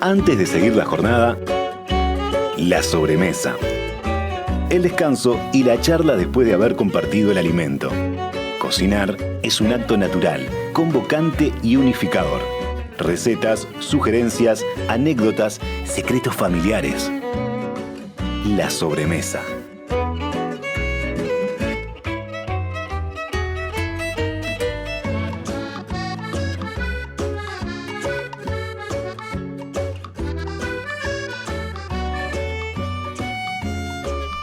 Antes de seguir la jornada, la sobremesa. El descanso y la charla después de haber compartido el alimento. Cocinar es un acto natural, convocante y unificador. Recetas, sugerencias, anécdotas, secretos familiares. La sobremesa.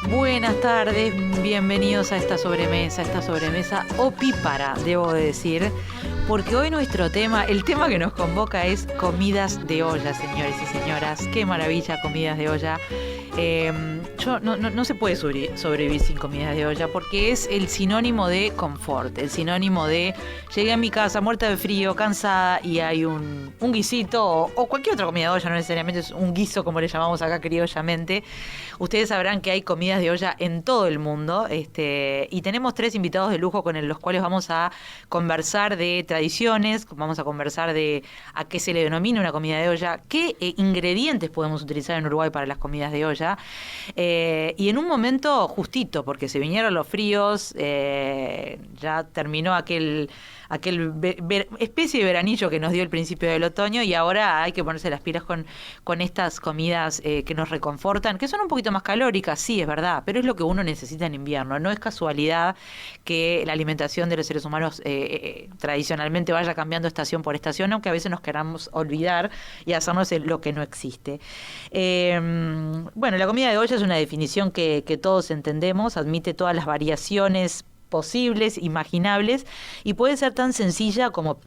Buenas tardes, bienvenidos a esta sobremesa opípara, debo de decir, porque hoy nuestro tema, el tema que nos convoca es comidas de olla, señores y señoras. Qué maravilla, comidas de olla. No se puede sobrevivir sin comidas de olla porque es el sinónimo de confort, el sinónimo de llegué a mi casa muerta de frío, cansada y hay un guisito o cualquier otra comida de olla, no necesariamente es un guiso como le llamamos acá criollamente. Ustedes sabrán que hay comidas de olla en todo el mundo y tenemos 3 invitados de lujo con los cuales vamos a conversar de tradiciones, vamos a conversar de a qué se le denomina una comida de olla, qué ingredientes podemos utilizar en Uruguay para las comidas de olla. Y en un momento justito, porque se vinieron los fríos, ya terminó aquel especie de veranillo que nos dio el principio del otoño y ahora hay que ponerse las pilas con estas comidas que nos reconfortan, que son un poquito más calóricas, sí, es verdad, pero es lo que uno necesita en invierno. No es casualidad que la alimentación de los seres humanos tradicionalmente vaya cambiando estación por estación, aunque a veces nos queramos olvidar y hacernos lo que no existe. Bueno, la comida de olla es una definición que todos entendemos, admite todas las variaciones posibles, imaginables, y puede ser tan sencilla como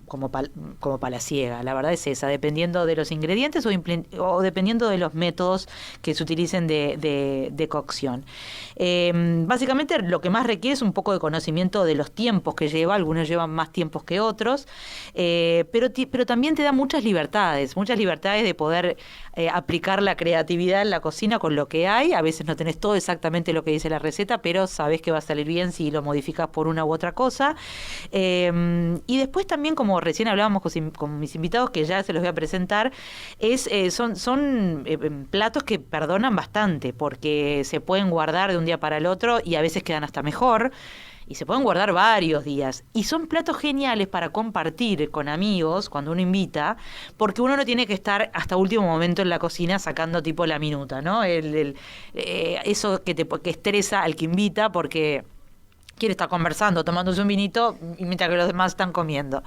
palaciega. La verdad es esa, dependiendo de los ingredientes o dependiendo de los métodos que se utilicen de cocción. Básicamente lo que más requiere es un poco de conocimiento de los tiempos que lleva, algunos llevan más tiempos que otros, pero también te da muchas libertades de poder aplicar la creatividad en la cocina con lo que hay. A veces no tenés todo exactamente lo que dice la receta, pero sabés que va a salir bien si lo modificás por una u otra cosa. Y después también, como recién hablábamos con mis invitados, que ya se los voy a presentar, son platos que perdonan bastante, porque se pueden guardar de un día para el otro y a veces quedan hasta mejor. Y se pueden guardar varios días. Y son platos geniales para compartir con amigos cuando uno invita, porque uno no tiene que estar hasta último momento en la cocina sacando tipo la minuta, ¿no? Eso que estresa al que invita porque quiere estar conversando, tomándose un vinito, mientras que los demás están comiendo.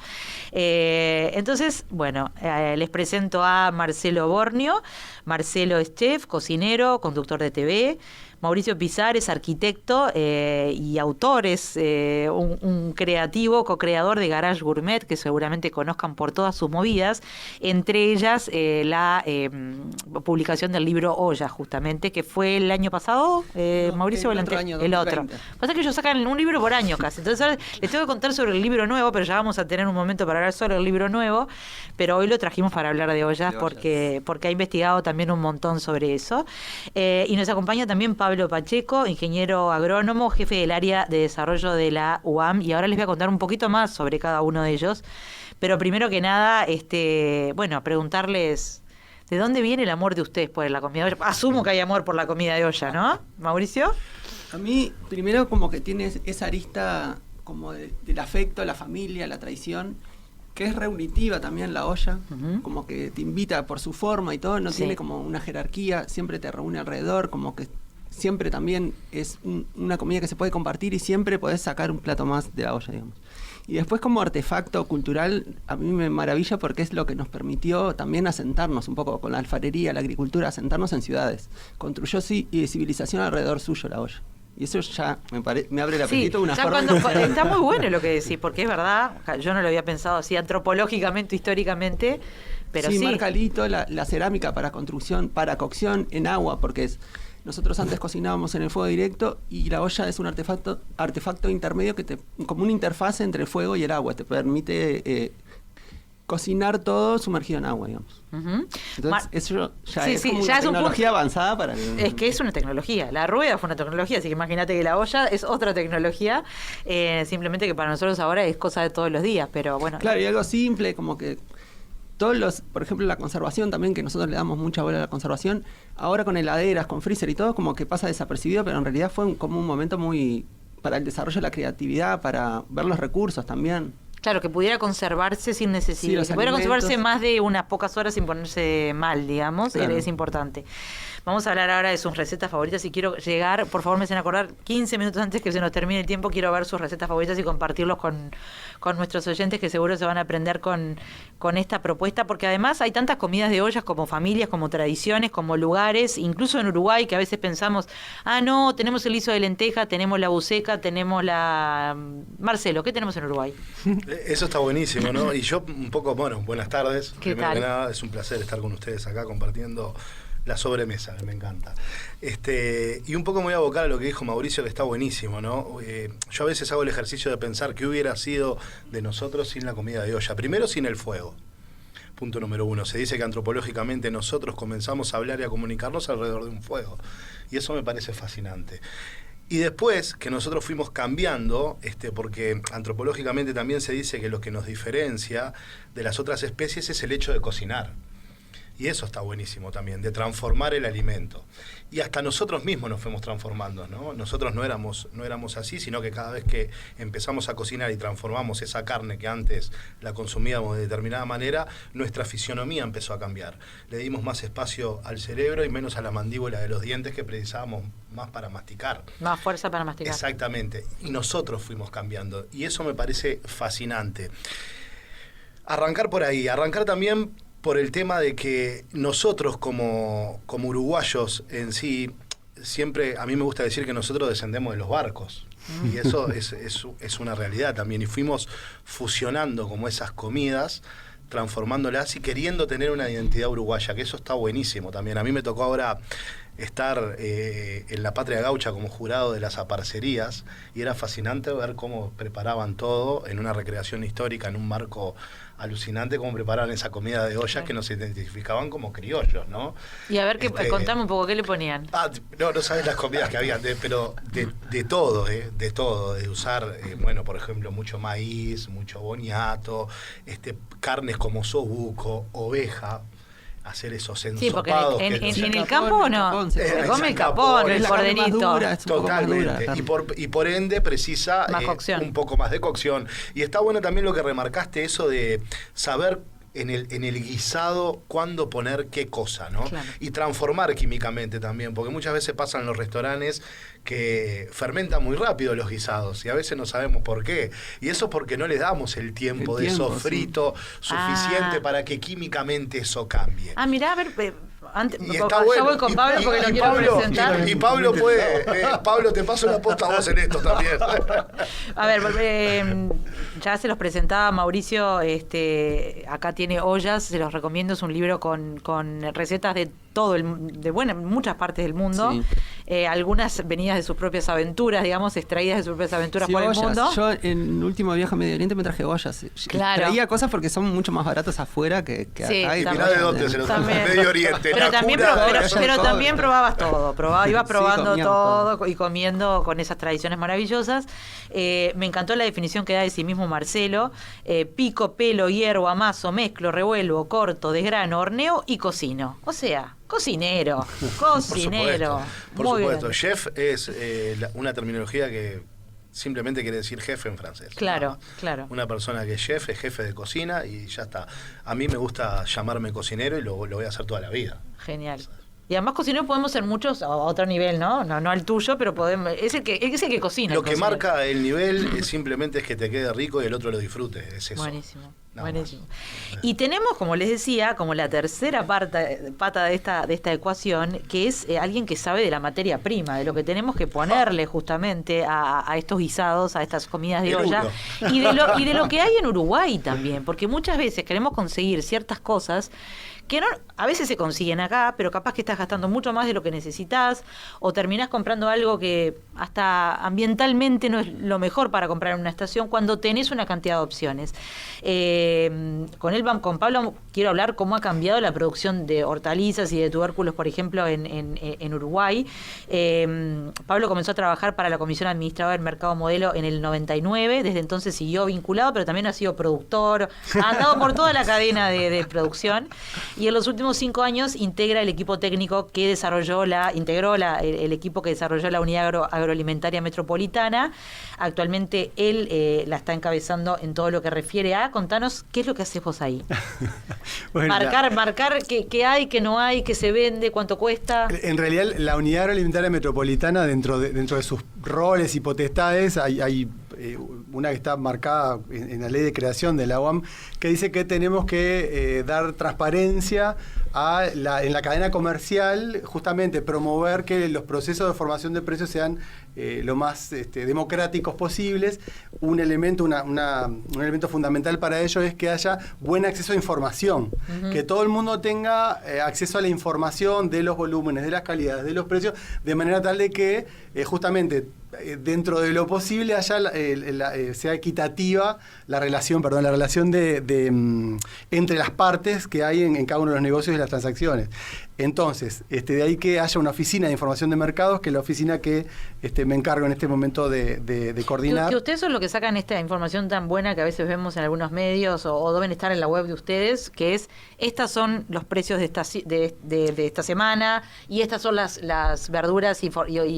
Entonces, bueno, les presento a Marcelo Bornio. Marcelo es chef, cocinero, conductor de TV. Mauricio Pizar es arquitecto y autor, es un creativo, co-creador de Garage Gourmet, que seguramente conozcan por todas sus movidas, entre ellas la publicación del libro Olla, justamente, que fue el año pasado, Mauricio, el otro. Pasa que ellos sacan un libro por año casi, entonces ahora les tengo que contar sobre el libro nuevo, pero ya vamos a tener un momento para hablar sobre el libro nuevo, pero hoy lo trajimos para hablar de ollas porque ha investigado también un montón sobre eso. Y nos acompaña también Pablo Pacheco, ingeniero agrónomo, jefe del área de desarrollo de la UAM, y ahora les voy a contar un poquito más sobre cada uno de ellos. Pero primero que nada, preguntarles ¿de dónde viene el amor de ustedes por la comida de olla? Asumo que hay amor por la comida de olla, ¿no? ¿Mauricio? A mí, primero, como que tiene esa arista como del afecto, la familia, la tradición, que es reunitiva también la olla, como que te invita por su forma y todo, no tiene como una jerarquía, siempre te reúne alrededor, como que siempre también es una comida que se puede compartir y siempre podés sacar un plato más de la olla, digamos. Y después como artefacto cultural, a mí me maravilla porque es lo que nos permitió también asentarnos un poco con la alfarería, la agricultura, asentarnos en ciudades. Construyó civilización alrededor suyo la olla. Y eso ya me abre el apetito de una forma. Está muy bueno lo que decís, porque es verdad, yo no lo había pensado así antropológicamente, históricamente, pero sí. Marca el hito, la cerámica para construcción, para cocción en agua, porque nosotros antes cocinábamos en el fuego directo y la olla es un artefacto intermedio como una interfaz entre el fuego y el agua, te permite cocinar todo sumergido en agua, digamos. Entonces, eso ya es como una tecnología avanzada para el... Es que es una tecnología. La rueda fue una tecnología, así que imagínate que la olla es otra tecnología, simplemente que para nosotros ahora es cosa de todos los días, pero bueno. Claro, y algo simple, como que por ejemplo, la conservación también, que nosotros le damos mucha bola a la conservación, ahora con heladeras, con freezer y todo, como que pasa desapercibido, pero en realidad fue como un momento muy para el desarrollo de la creatividad, para ver los recursos también. Claro, que pudiera conservarse sin necesidad, Sí, que pudiera alimentos. conservarse más de unas pocas horas sin ponerse mal, digamos, Claro. es importante. Vamos a hablar ahora de sus recetas favoritas y quiero llegar, por favor me hacen acordar, 15 minutos antes que se nos termine el tiempo, quiero ver sus recetas favoritas y compartirlos con nuestros oyentes que seguro se van a aprender con esta propuesta, porque además hay tantas comidas de ollas como familias, como tradiciones, como lugares, incluso en Uruguay, que a veces pensamos, no, tenemos el guiso de lenteja, tenemos la buceca, tenemos la... Marcelo, ¿qué tenemos en Uruguay? Eso está buenísimo, ¿no? Y yo un poco, bueno, buenas tardes. ¿Qué Primero tal? que nada, es un placer estar con ustedes acá compartiendo la sobremesa, que me encanta. Y un poco me voy a abocar a lo que dijo Mauricio, que está buenísimo, ¿no? Yo a veces hago el ejercicio de pensar qué hubiera sido de nosotros sin la comida de olla. Primero, sin el fuego. Punto número 1. Se dice que antropológicamente nosotros comenzamos a hablar y a comunicarnos alrededor de un fuego. Y eso me parece fascinante. Y después que nosotros fuimos cambiando, porque antropológicamente también se dice que lo que nos diferencia de las otras especies es el hecho de cocinar. Y eso está buenísimo también, de transformar el alimento. Y hasta nosotros mismos nos fuimos transformando, ¿no? Nosotros no éramos así, sino que cada vez que empezamos a cocinar y transformamos esa carne que antes la consumíamos de determinada manera, nuestra fisionomía empezó a cambiar. Le dimos más espacio al cerebro y menos a la mandíbula de los dientes que precisábamos más para masticar. Más fuerza para masticar. Exactamente. Y nosotros fuimos cambiando. Y eso me parece fascinante. Arrancar por ahí, arrancar también por el tema de que nosotros como uruguayos en sí, siempre, a mí me gusta decir que nosotros descendemos de los barcos. Y eso es una realidad también. Y fuimos fusionando como esas comidas, transformándolas y queriendo tener una identidad uruguaya, que eso está buenísimo también. A mí me tocó ahora estar en la Patria Gaucha como jurado de las aparcerías y era fascinante ver cómo preparaban todo en una recreación histórica, en un marco alucinante, cómo preparaban esa comida de ollas que nos identificaban como criollos, ¿no? Y a ver, contame un poco, ¿qué le ponían? No sabes las comidas que había, pero de todo, de usar, bueno, por ejemplo, mucho maíz, mucho boniato, carnes como osobuco, oveja, hacer esos ensopados. Sí, porque en el campo no, se come el capón, el corderito. Totalmente. Y por ende precisa más cocción. Un poco más de cocción. Y está bueno también lo que remarcaste, eso de saber en el guisado cuándo poner qué cosa, ¿no? Claro. Y transformar químicamente también, porque muchas veces pasa en los restaurantes que fermentan muy rápido los guisados y a veces no sabemos por qué. Y eso porque no le damos el tiempo de sofrito suficiente para que químicamente eso cambie. Mirá, a ver, antes, y está bueno. Ya voy con Pablo porque lo quiero presentar. Y Pablo puede. Pablo, te paso la posta a vos en esto también. A ver, ya se los presentaba Mauricio, acá tiene Ollas, se los recomiendo, es un libro con recetas de muchas partes del mundo, sí. Algunas venidas de sus propias aventuras, digamos, extraídas de sus propias aventuras por ollas. El mundo. Yo en el último viaje a Medio Oriente me traje ollas. Claro. Traía cosas porque son mucho más baratos afuera que sí, acá. Mirá de dónde se los trajo, Medio Oriente. Pero también probabas todo, ibas probando sí, todo y comiendo con esas tradiciones maravillosas. Me encantó la definición que da de sí mismo Marcelo: pico, pelo, hiervo, amaso, mezclo, revuelvo, corto, desgrano, horneo y cocino. O sea, cocinero. Por supuesto. Bien. Chef es una terminología que simplemente quiere decir jefe en francés. Claro, claro. Una persona que es chef, es jefe de cocina y ya está. A mí me gusta llamarme cocinero y lo voy a hacer toda la vida. Genial. Y además cocineros podemos ser muchos a otro nivel, ¿no? No al tuyo, pero podemos, es el que cocina. Lo que marca el nivel simplemente es que te quede rico y el otro lo disfrute. Es eso. Buenísimo. Buenísimo. Y tenemos, como les decía, como la tercera pata de esta ecuación, que es alguien que sabe de la materia prima, de lo que tenemos que ponerle justamente a estos guisados, a estas comidas de olla, y de lo que hay en Uruguay también, porque muchas veces queremos conseguir ciertas cosas que no, a veces se consiguen acá, pero capaz que estás gastando mucho más de lo que necesitas, o terminás comprando algo que hasta ambientalmente no es lo mejor para comprar en una estación, cuando tenés una cantidad de opciones. Con Pablo quiero hablar cómo ha cambiado la producción de hortalizas y de tubérculos, por ejemplo, en Uruguay. Pablo comenzó a trabajar para la Comisión Administradora del Mercado Modelo en el 99, desde entonces siguió vinculado, pero también ha sido productor, ha andado por toda la cadena de producción, y en los últimos 5 años integra el equipo técnico que integró el equipo que desarrolló la Unidad Agroalimentaria Metropolitana. Actualmente él la está encabezando en todo lo que refiere a... Contanos, ¿qué es lo que haces vos ahí? Bueno, marcar qué hay, qué no hay, qué se vende, cuánto cuesta. En realidad, la Unidad Agroalimentaria Metropolitana, dentro de sus roles y potestades, hay una que está marcada en la ley de creación de la UAM, que dice que tenemos que dar transparencia en la cadena comercial, justamente promover que los procesos de formación de precios sean lo más democráticos posibles. Un elemento fundamental para ello es que haya buen acceso a información, que todo el mundo tenga acceso a la información de los volúmenes, de las calidades, de los precios, de manera tal de que justamente dentro de lo posible sea equitativa la relación entre las partes que hay en cada uno de los negocios y las transacciones. Entonces, de ahí que haya una oficina de información de mercados, que es la oficina que me encargo en este momento de coordinar. Que ustedes son los que sacan esta información tan buena que a veces vemos en algunos medios o deben estar en la web de ustedes, que es, estos son los precios de esta semana y estas son las verduras y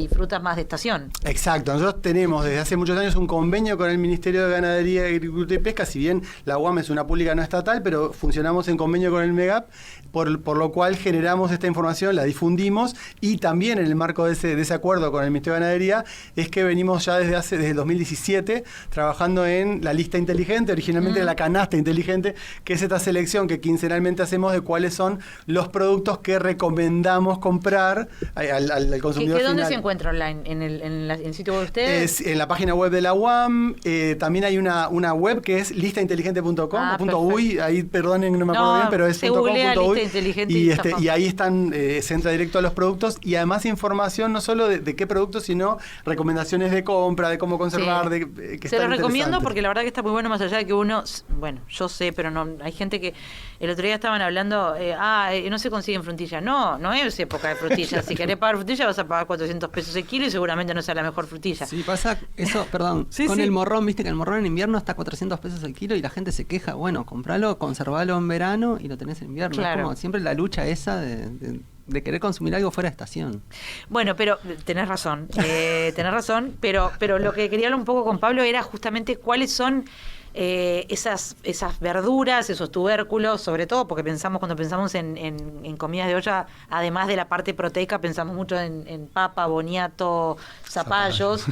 frutas más de estación. Exacto. Nosotros tenemos desde hace muchos años un convenio con el Ministerio de Ganadería, Agricultura y Pesca, si bien la UAM es una pública no estatal, pero funcionamos en convenio con el MEGAP, por lo cual generamos esta información, la difundimos, y también en el marco de ese acuerdo con el Ministerio de Ganadería es que venimos ya desde el 2017 trabajando en la lista inteligente, originalmente la canasta inteligente, que es esta selección que quincenalmente hacemos de cuáles son los productos que recomendamos comprar al consumidor final. ¿Dónde se encuentra online? ¿En el sitio web de ustedes? Es en la página web de la UAM. También hay una web que es listainteligente.com.uy. Ahí, perdonen, no me acuerdo bien, pero es .com.uy. Y ahí se entra directo a los productos, y además información no solo de qué productos, sino recomendaciones de compra, de cómo conservar, que se lo recomiendo porque la verdad que está muy bueno, más allá de que uno, bueno, yo sé, pero no, hay gente que el otro día estaban hablando, no se consiguen frutillas. No es época de frutillas. Si querés pagar frutillas vas a pagar 400 pesos el kilo y seguramente no sea la mejor frutilla. Sí, pasa eso, perdón, con el morrón, viste que el morrón en invierno está 400 pesos el kilo y la gente se queja, bueno, compralo, conservalo en verano y lo tenés en invierno. Claro. Es como siempre la lucha esa de querer consumir algo fuera de estación. Bueno, pero tenés razón, pero lo que quería hablar un poco con Pablo era justamente cuáles son esas verduras, esos tubérculos, sobre todo porque cuando pensamos en comidas de olla, además de la parte proteica, pensamos mucho en papa, boniato, zapallos.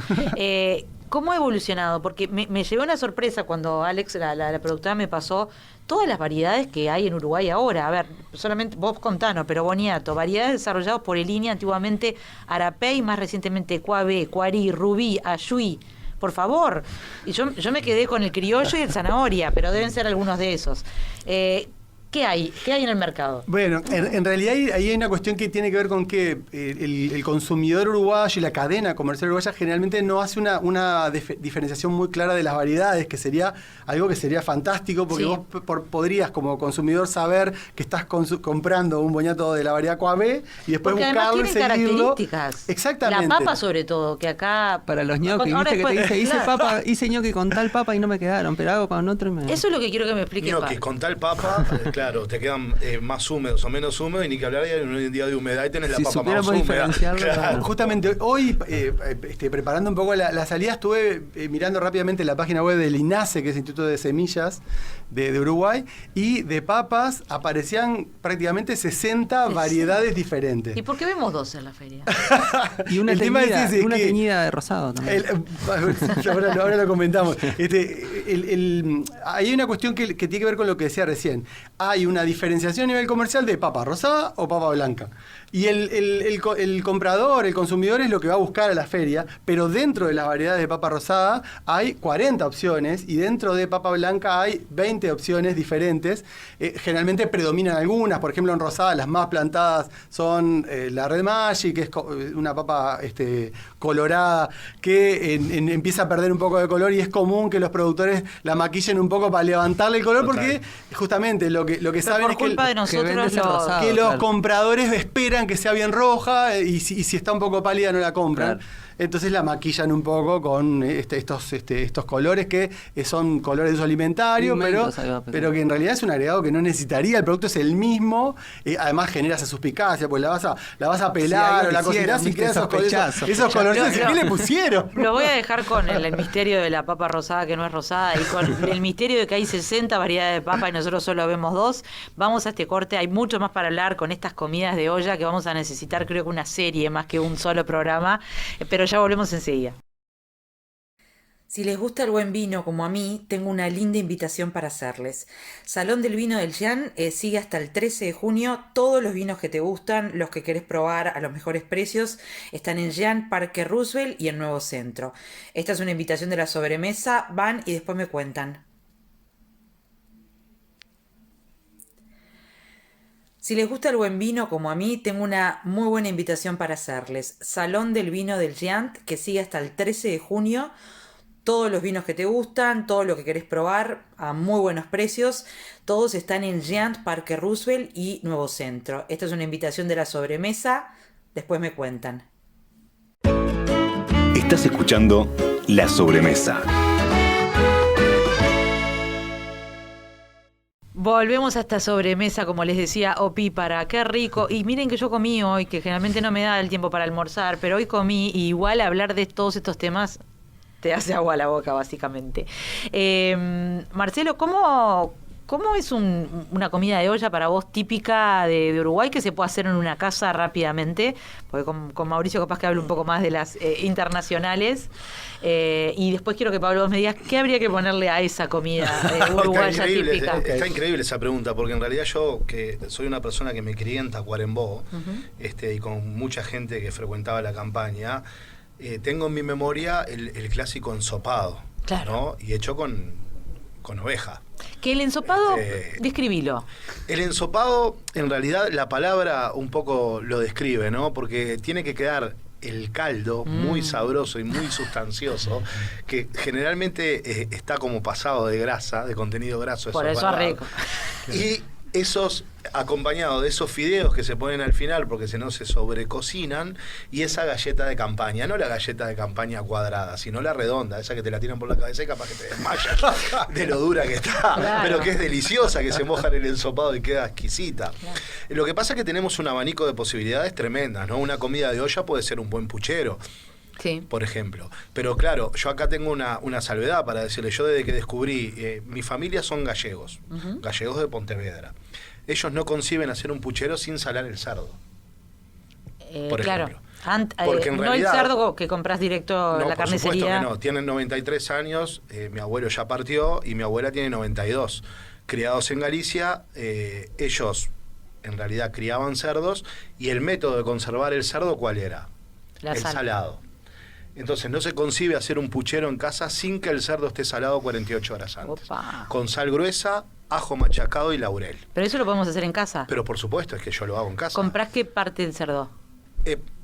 ¿Cómo ha evolucionado? Porque me llevó una sorpresa cuando Alex, la productora, me pasó todas las variedades que hay en Uruguay ahora. A ver, solamente vos contanos, pero boniato, variedades desarrolladas por el INE, antiguamente Arapey, más recientemente Cuabé, Cuarí, Rubí, Ayuí. Por favor. Y yo me quedé con el criollo y el zanahoria, pero deben ser algunos de esos. ¿Qué hay en el mercado? Bueno, en realidad ahí hay una cuestión que tiene que ver con que el consumidor uruguayo y la cadena comercial uruguaya generalmente no hace una diferenciación muy clara de las variedades, que sería algo que sería fantástico, porque vos podrías como consumidor saber que estás comprando un boñato de la variedad Coabé y después porque buscarlo y seguirlo. Características. Exactamente. La papa sobre todo, que acá... Para los ñoquis, viste que te dice, hice ñoqui con tal papa y no me quedaron, pero hago con otro y me... Eso es lo que quiero que me explique. Ñoquis con tal papa... Claro, te quedan más húmedos o menos húmedos, y ni que hablar de un día de humedad y tenés la papa más húmeda. Claro. Justamente hoy, preparando un poco la salida, estuve mirando rápidamente la página web del INASE, que es el Instituto de Semillas de Uruguay, y de papas aparecían prácticamente 60 variedades diferentes. ¿Y por qué vemos 2 en la feria? Y una teñida de rosado también. Ahora lo comentamos. Hay una cuestión que tiene que ver con lo que decía recién. hay una diferenciación a nivel comercial de papa rosada o papa blanca. Y el comprador, el consumidor es lo que va a buscar a la feria, pero dentro de las variedades de papa rosada hay 40 opciones y dentro de papa blanca hay 20 opciones diferentes. Generalmente predominan algunas, por ejemplo en rosada las más plantadas son la Red Magic, que es una papa colorada que empieza a perder un poco de color y es común que los productores la maquillen un poco para levantarle el color. Total. Porque justamente lo que saben por es culpa de nosotros que los compradores esperan que sea bien roja y si está un poco pálida no la compran. Claro. Entonces la maquillan un poco con estos colores que son colores de uso alimentario, pero que en realidad es un agregado que no necesitaría. El producto es el mismo, además genera esa suspicacia, pues la vas a pelar o la cocinás y queda esos colores. ¿Qué le pusieron? Lo voy a dejar con el misterio de la papa rosada que no es rosada y con el misterio de que hay 60 variedades de papa y nosotros solo vemos 2. Vamos a este corte, hay mucho más para hablar con estas comidas de olla que vamos a necesitar, creo que una serie más que un solo programa, pero ya volvemos enseguida. Si les gusta el buen vino como a mí, tengo una linda invitación para hacerles. Salón del Vino del Jean sigue hasta el 13 de junio. Todos los vinos que te gustan, los que querés probar a los mejores precios, están en Jean, Parque Roosevelt y en Nuevo Centro. Esta es una invitación de la sobremesa. Van y después me cuentan. Si les gusta el buen vino como a mí, tengo una muy buena invitación para hacerles. Salón del Vino del Giant, que sigue hasta el 13 de junio. Todos los vinos que te gustan, todo lo que querés probar a muy buenos precios, todos están en Giant, Parque Roosevelt y Nuevo Centro. Esta es una invitación de la sobremesa. Después me cuentan. Estás escuchando La Sobremesa. Volvemos a esta sobremesa, como les decía, opípara, qué rico. Y miren que yo comí hoy, que generalmente no me da el tiempo para almorzar, pero hoy comí y igual hablar de todos estos temas te hace agua a la boca, básicamente. Marcelo, ¿cómo es una comida de olla para vos típica de Uruguay que se puede hacer en una casa rápidamente? Porque con Mauricio capaz que hable un poco más de las internacionales. Y después quiero que Pablo vos me digas qué habría que ponerle a esa comida uruguaya típica. Está increíble esa pregunta, porque en realidad yo, que soy una persona que me crié en Tacuarembó, y con mucha gente que frecuentaba la campaña, tengo en mi memoria el clásico ensopado, claro, ¿no? Y hecho con oveja. Que el ensopado, describilo. El ensopado, en realidad, la palabra un poco lo describe, ¿no? Porque tiene que quedar el caldo muy sabroso y muy sustancioso, que generalmente está como pasado de grasa, de contenido graso. Por eso es rico. Y esos, acompañados de esos fideos que se ponen al final porque si no se sobrecocinan, y esa galleta de campaña, no la galleta de campaña cuadrada, sino la redonda, esa que te la tiran por la cabeza y capaz que te desmayas de lo dura que está, claro, pero que es deliciosa, que se moja en el ensopado y queda exquisita. Claro. Lo que pasa es que tenemos un abanico de posibilidades tremendas, ¿no? Una comida de olla puede ser un buen puchero. Sí. Por ejemplo. Pero claro, yo acá tengo una salvedad para decirle. Yo desde que descubrí, mi familia son gallegos, gallegos de Pontevedra. Ellos no conciben hacer un puchero sin salar el cerdo. Por ejemplo. Porque en realidad, el cerdo que compras directo en la carnicería. Por supuesto que no. Tienen 93 años, mi abuelo ya partió y mi abuela tiene 92. Criados en Galicia, ellos en realidad criaban cerdos y el método de conservar el cerdo, ¿cuál era? El salado. Entonces no se concibe hacer un puchero en casa sin que el cerdo esté salado 48 horas antes. Opa. Con sal gruesa, ajo machacado y laurel. ¿Pero eso lo podemos hacer en casa? Pero por supuesto, es que yo lo hago en casa. ¿Comprás qué parte del cerdo?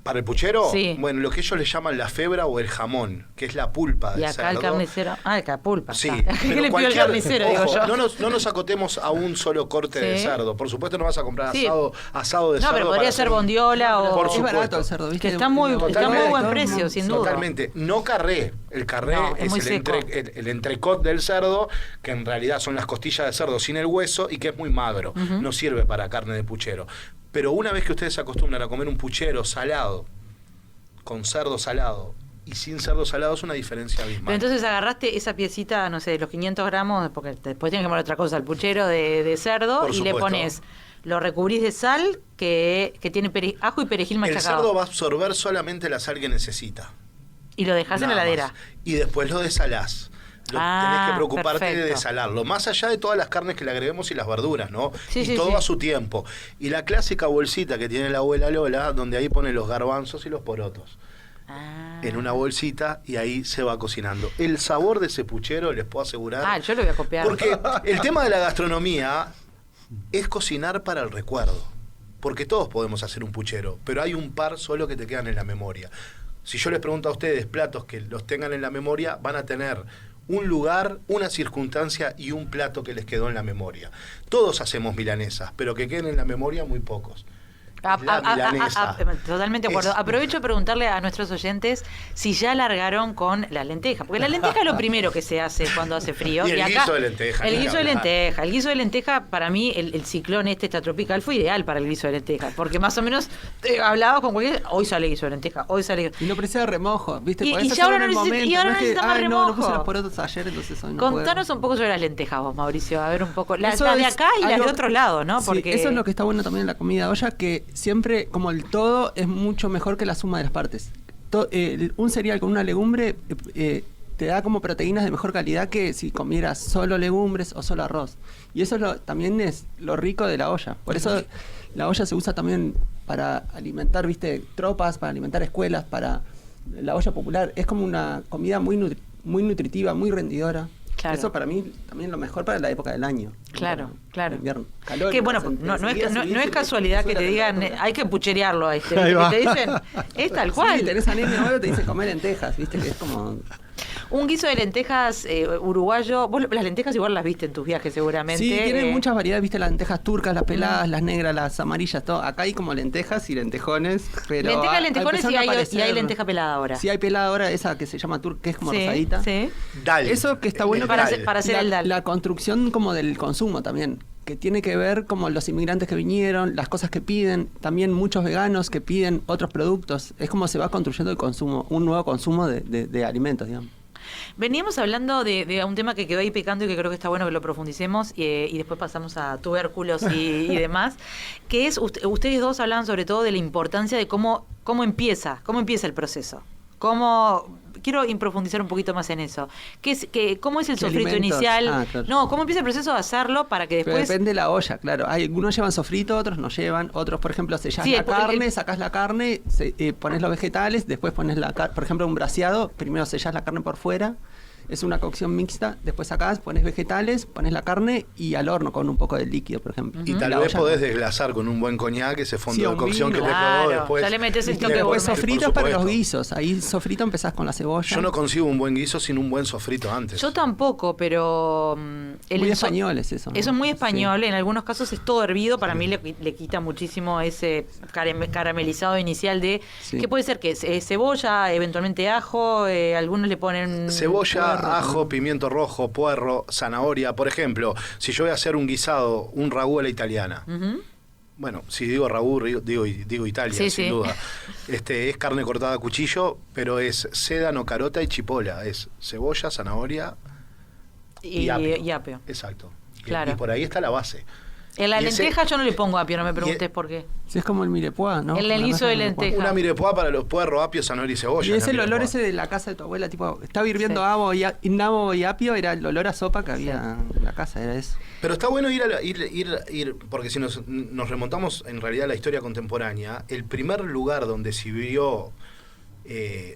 ¿Para el puchero? Sí. Bueno, lo que ellos le llaman la febra o el jamón, que es la pulpa del cerdo. Y acá el carnicero... la pulpa. Sí. ¿Qué le pido al carnicero, ojo, digo yo? No nos acotemos a un solo corte de cerdo. Por supuesto no vas a comprar asado de cerdo. No, pero podría ser bondiola o... Por supuesto. Es barato el cerdo, ¿viste? Que está muy buen precio, sin duda. Totalmente. No carré. El carré es el entrecot del cerdo, que en realidad son las costillas de cerdo sin el hueso y que es muy magro. No sirve para carne de puchero. Pero una vez que ustedes se acostumbran a comer un puchero salado, con cerdo salado y sin cerdo salado, es una diferencia abismal. Pero entonces agarraste esa piecita, no sé, de los 500 gramos, porque después tienes que poner otra cosa, el puchero de cerdo, y le pones, lo recubrís de sal, que tiene ajo y perejil machacado. El cerdo va a absorber solamente la sal que necesita. Y lo dejás en la heladera. Y después lo desalás. tenés que preocuparte de perfecto. desalarlo. Más allá de todas las carnes que le agreguemos y las verduras, ¿no? Sí, y sí, todo sí. a su tiempo. Y la clásica bolsita que tiene la abuela Lola, donde ahí pone los garbanzos y los porotos. En una bolsita y ahí se va cocinando. El sabor de ese puchero, les puedo asegurar. Yo lo voy a copiar. Porque el tema de la gastronomía es cocinar para el recuerdo. Porque todos podemos hacer un puchero, pero hay un par solo que te quedan en la memoria. Si yo les pregunto a ustedes platos que los tengan en la memoria, van a tener un lugar, una circunstancia y un plato que les quedó en la memoria. Todos hacemos milanesas, pero que queden en la memoria muy pocos. La milanesa. Totalmente de acuerdo. Es- Aprovecho de preguntarle a nuestros oyentes si ya largaron con las lentejas. Porque la lenteja es lo primero que se hace cuando hace frío. Y el guiso de lenteja, El ni guiso de hablar. lenteja. El guiso de lenteja, para mí, el ciclón esta tropical fue ideal para el guiso de lenteja. Porque más o menos hablaba con cualquier. Hoy sale guiso de lenteja, hoy sale. Y no precisa remojo, ¿viste? Y- Podés y ya hacerlo ahora en el no momento. y ahora No es no necesita más "Ay, no puse remojo". los porotos ayer, entonces hoy no Contanos puedo. un poco sobre las lentejas vos, Mauricio. A ver un poco. Las Eso de es acá y las de algo- otro lado, ¿no? Sí, Porque eso es lo que está bueno también en la comida de olla, que siempre, como el todo, es mucho mejor que la suma de las partes. Un cereal con una legumbre te da como proteínas de mejor calidad que si comieras solo legumbres o solo arroz. Y eso también es lo rico de la olla. Por eso la olla se usa también para alimentar, ¿viste? Tropas, para alimentar escuelas, para la olla popular. Es como una comida muy nutritiva, muy rendidora. Claro. Eso para mí también lo mejor para la época del año. Claro, claro. Invierno. Calor, Que bueno, enseguida no es subís, casualidad que sube te la digan, temperatura. hay que pucherearlo a este. Ahí ¿viste? va. Que te dicen, es tal cual. Sí, tenés anemia o algo, te dicen comer lentejas, viste que es como... Un guiso de lentejas uruguayo. Vos las lentejas igual las viste en tus viajes seguramente. Sí, tienen eh, muchas variedades, viste, las lentejas turcas, las peladas, las negras, las amarillas, todo. Acá hay como lentejas y lentejones, pero... lentejas, lentejones empezaron y a hay aparecer- lenteja pelada ahora. Sí, hay pelada ahora, esa que se llama turca, que es como Sí, rosadita. sí. Dal. Eso que está bueno Para que hacer- para hacer la, el dal. la construcción como del consumo también, que tiene que ver como los inmigrantes que vinieron, las cosas que piden, también muchos veganos que piden otros productos. Es como se va construyendo el consumo, un nuevo consumo de alimentos, digamos. Veníamos hablando de un tema que quedó ahí picando y que creo que está bueno que lo profundicemos y después pasamos a tubérculos y demás, que es, ustedes dos hablaban sobre todo de la importancia de cómo empieza el proceso. Quiero profundizar un poquito más en eso. ¿Cómo es el ¿Qué sofrito alimentos? inicial? Ah, claro. No, ¿cómo empieza el proceso de hacerlo para que Pero después... depende de la olla, claro. Algunos llevan sofrito, otros no llevan. Otros, por ejemplo, sellás Sí, la el- carne, sacás la carne, pones los vegetales, después pones por ejemplo, un braseado. Primero sellás la carne por fuera. Es una cocción mixta. Después sacás, pones vegetales, pones la carne y al horno con un poco de líquido, por ejemplo. Y tal La vez olla podés no. desglasar con un buen coñac ese fondo Sí, de un cocción vino. que te Claro, quedó después. ya le metés el Y toque después gourmet. sofritos Por para los supuesto. guisos. Ahí sofrito empezás con la cebolla. Yo no consigo un buen guiso sin un buen sofrito antes. Yo tampoco, pero... Muy español es eso, ¿no? Eso es muy Sí. español. En algunos casos es todo hervido. Para mí le quita muchísimo ese caramelizado inicial de... Sí. ¿Qué puede ser? Que es cebolla, eventualmente ajo, algunos le ponen... Cebolla, puerro, ajo, pimiento rojo, puerro, zanahoria. Por ejemplo, si yo voy a hacer un guisado, un ragú a la italiana. Ujú. Bueno, si digo ragú, digo Italia, Sí, sin sí. duda. Es carne cortada a cuchillo, pero es sédano, carota y chipola. Es cebolla, zanahoria y apio. y apio. Exacto. Claro. Y por ahí está la base. En la Y ese- lenteja yo no le pongo apio, no me preguntes por qué. Sí, es como el mirepoix, ¿no? El Una guiso cosa de mirepoix. lenteja. Una mirepoix para los puerros, apio, zanahoria y cebolla. Y es la el olor mirepoix. ese de la casa de tu abuela, tipo, estaba hirviendo Sí. nabo y apio, era el olor a sopa que había en la casa, era eso. Pero está bueno ir, porque si nos remontamos en realidad a la historia contemporánea, el primer lugar donde se vio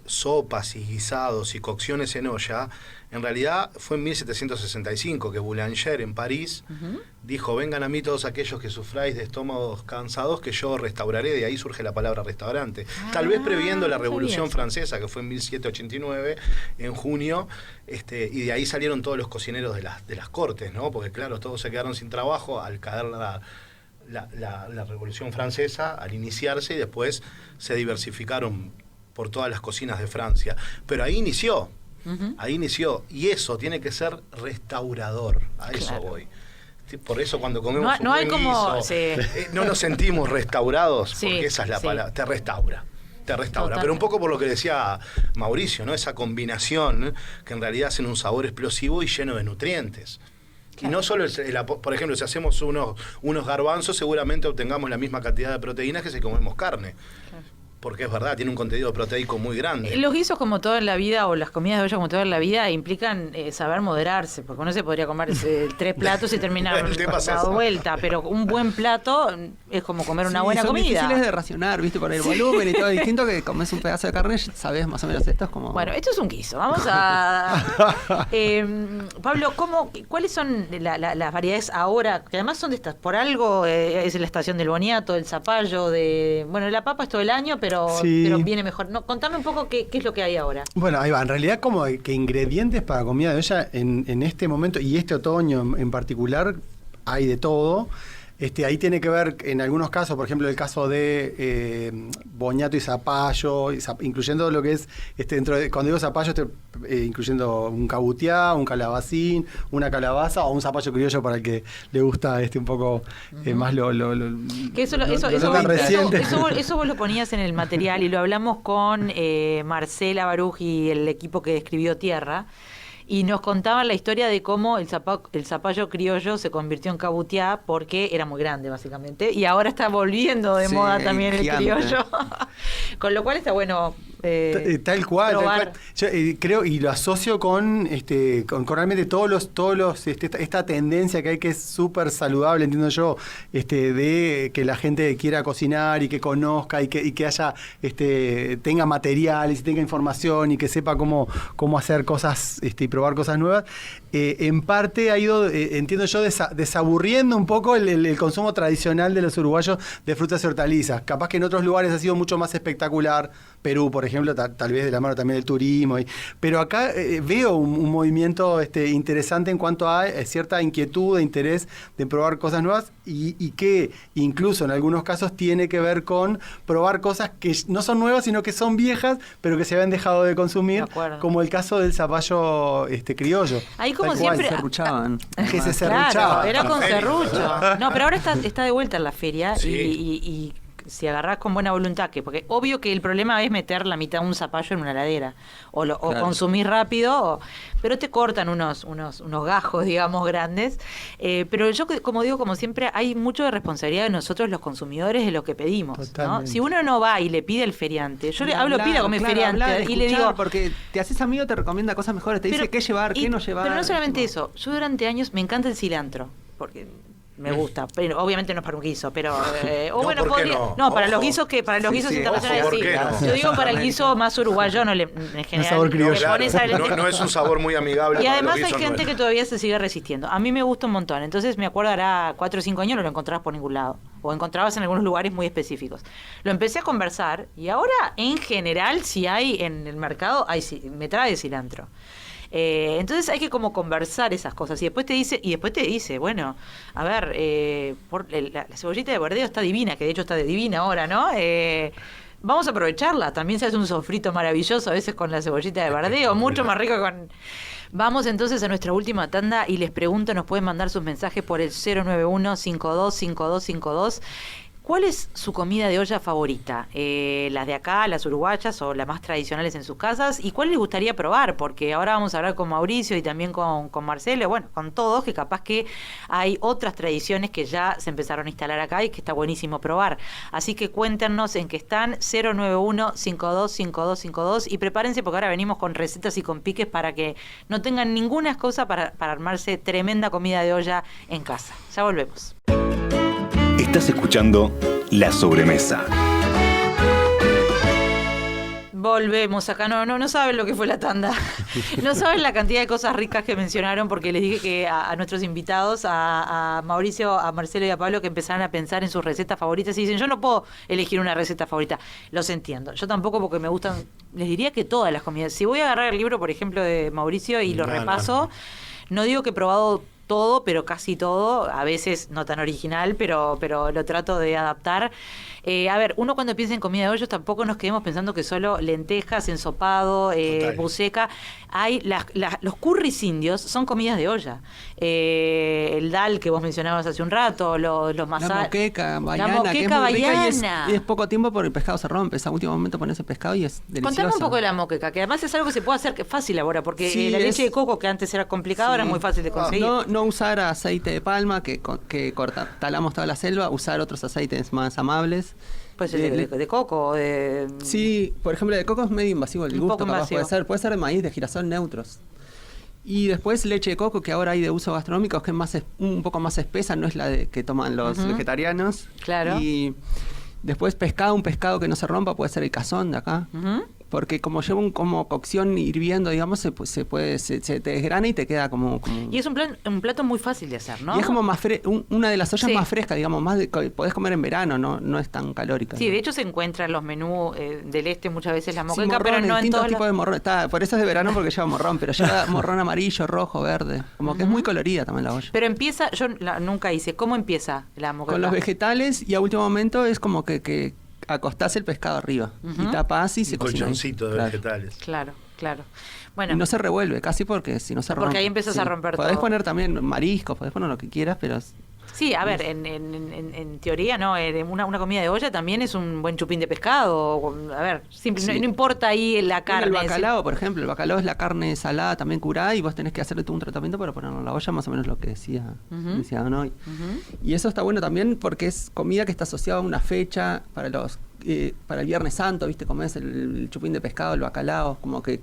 sopas y guisados y cocciones en olla, en realidad fue en 1765 que Boulanger en París dijo: vengan a mí todos aquellos que sufráis de estómagos cansados, que yo restauraré. De ahí surge la palabra restaurante. Tal vez previendo la no Revolución sabía. Francesa, que fue en 1789, en junio, y de ahí salieron todos los cocineros de las cortes, ¿no? Porque claro, todos se quedaron sin trabajo al caer la Revolución Francesa, al iniciarse, y después se diversificaron por todas las cocinas de Francia. Pero ahí inició. Ahí inició. Y eso tiene que ser restaurador. A eso Claro. voy. Por eso cuando comemos No un hay buen como- guiso, sí. no nos sentimos restaurados, Sí, porque esa es la sí. palabra. Te restaura. Totalmente. Pero un poco por lo que decía Mauricio, ¿no? Esa combinación que en realidad hacen un sabor explosivo y lleno de nutrientes. Y no solo, por ejemplo, si hacemos unos garbanzos, seguramente obtengamos la misma cantidad de proteínas que si comemos carne. porque es verdad, tiene un contenido proteico muy grande. Los guisos, como todo en la vida, o las comidas de olla como todo en la vida, implican saber moderarse, porque uno se podría comer 3 platos y terminar dado vuelta, pero un buen plato es como comer una buena son comida. difíciles de racionar, ¿viste? Por el volumen y todo distinto, que comes un pedazo de carne, sabes más o menos esto es como... Bueno, esto es un guiso. Vamos a... Pablo, ¿cuáles son las variedades ahora? Que además son de estas, por algo es la estación del boniato, del zapallo, bueno, la papa es todo el año, pero viene mejor. No, contame un poco qué es lo que hay ahora. Bueno, ahí va. En realidad, como que ingredientes para comida de olla en este momento, y este otoño en particular, hay de todo. Ahí tiene que ver, en algunos casos, por ejemplo, el caso de boñato y zapallo, incluyendo lo que es, cuando digo zapallo, estoy incluyendo un cabutiá, un calabacín, una calabaza o un zapallo criollo para el que le gusta un poco más que eso vos lo ponías en el material y lo hablamos con Marcela Baruch y el equipo que escribió Tierra. Y nos contaban la historia de cómo el zapallo criollo se convirtió en cabutiá porque era muy grande, básicamente. Y ahora está volviendo de moda también el criollo. Con lo cual está bueno tal cual. Yo creo, y lo asocio con realmente esta tendencia que hay, que es súper saludable, entiendo yo, de que la gente quiera cocinar y que conozca y que haya tenga materiales y tenga información y que sepa cómo hacer cosas y probar cosas nuevas. En parte ha ido, entiendo yo, desaburriendo un poco el consumo tradicional de los uruguayos de frutas y hortalizas. Capaz que en otros lugares ha sido mucho más espectacular. Perú, por ejemplo, tal vez de la mano también del turismo. Pero acá veo un movimiento interesante en cuanto a cierta inquietud e interés de probar cosas nuevas y que incluso en algunos casos tiene que ver con probar cosas que no son nuevas, sino que son viejas, pero que se habían dejado de consumir, como el caso del zapallo criollo. Ahí como siempre... Se serruchaban. Que se serruchaban. Claro, era con serrucho. No, pero ahora está de vuelta en la feria y si agarrás con buena voluntad, porque obvio que el problema es meter la mitad de un zapallo en una heladera o consumir rápido, pero te cortan unos gajos, digamos, grandes. Pero yo, como digo, como siempre, hay mucho de responsabilidad de nosotros los consumidores de lo que pedimos, ¿no? Si uno no va y le pide al feriante, yo le hablo pida con mi feriante y le digo... Porque te haces amigo, te recomienda cosas mejores, te dice qué llevar, qué no llevar. Pero no solamente eso, yo durante años me encanta el cilantro, porque... me gusta, pero obviamente no es para un guiso, pero para los guisos internacionales sí. Yo digo para el guiso más uruguayo, en general. No es un sabor muy amigable. Y además hay gente que todavía se sigue resistiendo. A mí me gusta un montón. Entonces me acuerdo, hará 4 o 5 años no lo encontrabas por ningún lado. O encontrabas en algunos lugares muy específicos. Lo empecé a conversar y ahora en general si hay en el mercado, me trae cilantro. Entonces hay que como conversar esas cosas y después te dice, bueno, a ver, la cebollita de verdeo está divina, que de hecho está divina ahora, ¿no? Vamos a aprovecharla, también se hace un sofrito maravilloso a veces con la cebollita de verdeo, mucho más rico con... Vamos entonces a nuestra última tanda y les pregunto, nos pueden mandar sus mensajes por el 091-525252. ¿Cuál es su comida de olla favorita? ¿Las de acá, las uruguayas o las más tradicionales en sus casas? ¿Y cuál les gustaría probar? Porque ahora vamos a hablar con Mauricio y también con Marcelo, bueno, con todos, que capaz que hay otras tradiciones que ya se empezaron a instalar acá y que está buenísimo probar. Así que cuéntenos en qué están, 091-525252, y prepárense porque ahora venimos con recetas y con piques para que no tengan ninguna excusa para armarse tremenda comida de olla en casa. Ya volvemos. Estás escuchando La Sobremesa. Volvemos acá, no saben lo que fue la tanda. No saben la cantidad de cosas ricas que mencionaron, porque les dije que a nuestros invitados, a Mauricio, a Marcelo y a Pablo, que empezaran a pensar en sus recetas favoritas y dicen, yo no puedo elegir una receta favorita. Los entiendo. Yo tampoco, porque me gustan, les diría que todas las comidas. Si voy a agarrar el libro, por ejemplo, de Mauricio y lo repaso, no digo que he probado todo, pero casi todo, a veces no tan original, pero lo trato de adaptar. A ver, uno cuando piensa en comida de olla tampoco nos quedemos pensando que solo lentejas, ensopado, buceca. Hay los curris indios son comidas de olla. El dal que vos mencionabas hace un rato, los masas. La moqueca baiana, que es muy rica y es poco tiempo porque el pescado se rompe. A último momento pones el pescado y es delicioso. Contame un poco de la moqueca, que además es algo que se puede hacer fácil ahora, porque la leche de coco, que antes era complicada, ahora es muy fácil de conseguir. No no usar aceite de palma que talamos toda la selva, usar otros aceites más amables. Pues de coco, de... Sí, por ejemplo, de coco es medio invasivo el gusto, poco invasivo. puede ser de maíz, de girasol neutros. Y después leche de coco, que ahora hay de uso gastronómico, que es un poco más espesa, no es la que toman los vegetarianos. Claro. Y después un pescado que no se rompa, puede ser el cazón de acá. Porque como lleva como cocción hirviendo, digamos, se te desgrana y te queda como... Y es un plato muy fácil de hacer, ¿no? Y es como más una de las ollas más frescas, digamos, podés comer en verano, no es tan calórica. Sí, de hecho se encuentra en los menús del este muchas veces la moqueca, morrón, pero no en distintos todos tipos de morrón. Por eso es de verano, porque lleva morrón, pero lleva morrón amarillo, rojo, verde. Como que es muy colorida también la olla. Pero empieza, nunca hice, ¿cómo empieza la moqueca? Con los vegetales, y a último momento es como que acostás el pescado arriba y tapás y se cocina. Un colchoncito de vegetales. Claro. Bueno. Y no se revuelve casi porque si no se rompe. Porque ahí empiezas a romper todo. Podés poner también mariscos, podés poner lo que quieras, pero... Sí, a ver, en teoría, ¿no? Una comida de olla también es un buen chupín de pescado. A ver, no importa ahí la carne. Bueno, el bacalao, por ejemplo, el bacalao es la carne salada también curada y vos tenés que hacerle todo un tratamiento para ponerlo en la olla, más o menos lo que decía Donoy. Y eso está bueno también porque es comida que está asociada a una fecha para el Viernes Santo, ¿viste? Comés el chupín de pescado, el bacalao, como que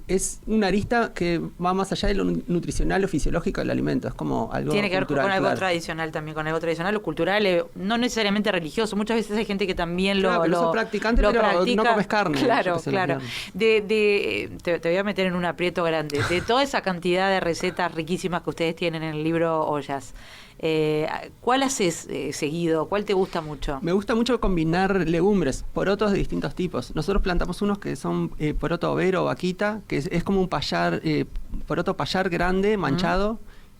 es una arista que va más allá de lo nutricional o fisiológico del alimento. Es como algo tiene que ver cultural, con algo tradicional también, con algo tradicional o cultural, no necesariamente religioso. Muchas veces hay gente que también lo practicante, pero practica. no comes carne. Claro. Te voy a meter en un aprieto grande. De toda esa cantidad de recetas riquísimas que ustedes tienen en el libro Ollas, ¿cuál haces seguido? ¿Cuál te gusta mucho? Me gusta mucho combinar legumbres, porotos de distintos tipos. Nosotros plantamos unos que son poroto overo o vaquita, que es como un poroto payar grande, manchado.